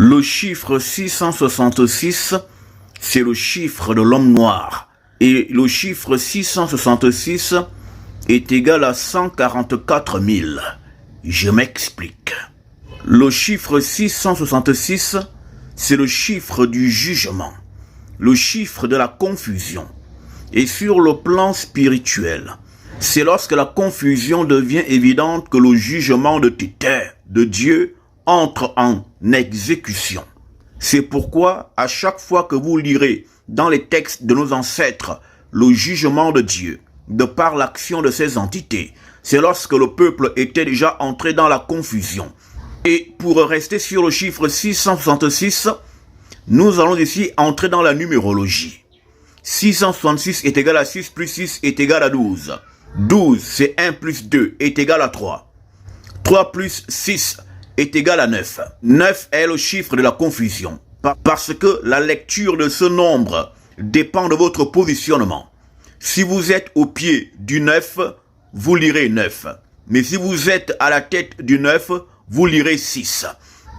Le chiffre 666, c'est le chiffre de l'homme noir. Et le chiffre 666 est égal à 144 000. Je m'explique. Le chiffre 666, c'est le chiffre du jugement, le chiffre de la confusion. Et sur le plan spirituel, c'est lorsque la confusion devient évidente que le jugement de Dieu entre en exécution. C'est pourquoi, à chaque fois que vous lirez dans les textes de nos ancêtres le jugement de Dieu, de par l'action de ces entités, c'est lorsque le peuple était déjà entré dans la confusion. Et pour rester sur le chiffre 666, nous allons ici entrer dans la numérologie. 666 est égal à 6 plus 6 est égal à 12. 12, c'est 1 plus 2 est égal à 3. 3 plus 6 est égal à 9. 9 est le chiffre de la confusion. Parce que la lecture de ce nombre dépend de votre positionnement. Si vous êtes au pied du 9, vous lirez 9. Mais si vous êtes à la tête du 9, vous lirez 6.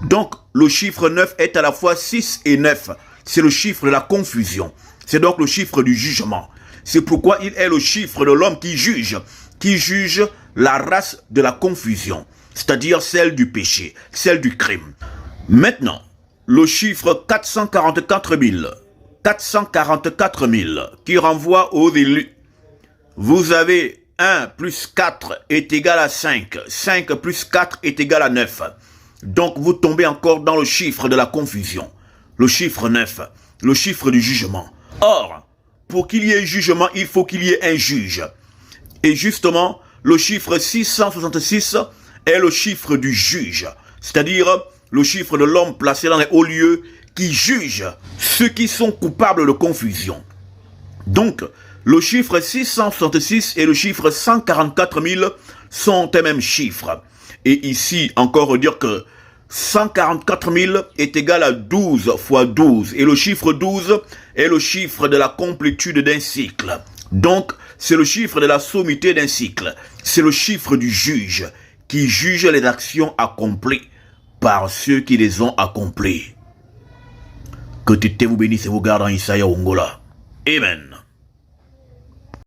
Donc, le chiffre 9 est à la fois 6 et 9. C'est le chiffre de la confusion. C'est donc le chiffre du jugement. C'est pourquoi il est le chiffre de l'homme qui juge la race de la confusion, c'est-à-dire celle du péché, celle du crime. Maintenant, le chiffre 444 000, qui renvoie aux élus. Vous avez 1 plus 4 est égal à 5. 5 plus 4 est égal à 9. Donc vous tombez encore dans le chiffre de la confusion. Le chiffre 9, le chiffre du jugement. Or, pour qu'il y ait jugement, il faut qu'il y ait un juge. Et justement, le chiffre 666 est le chiffre du juge. C'est-à-dire le chiffre de l'homme placé dans les hauts lieux qui juge ceux qui sont coupables de confusion. Donc, le chiffre 666 et le chiffre 144 000 sont un même chiffre. Et ici, encore dire que 144 000 est égal à 12 fois 12. Et le chiffre 12 est le chiffre de la complétude d'un cycle. Donc, c'est le chiffre de la sommité d'un cycle. C'est le chiffre du juge qui juge les actions accomplies par ceux qui les ont accomplies. Que Tété vous bénisse et vous garde en Isaïa Ongola. Amen.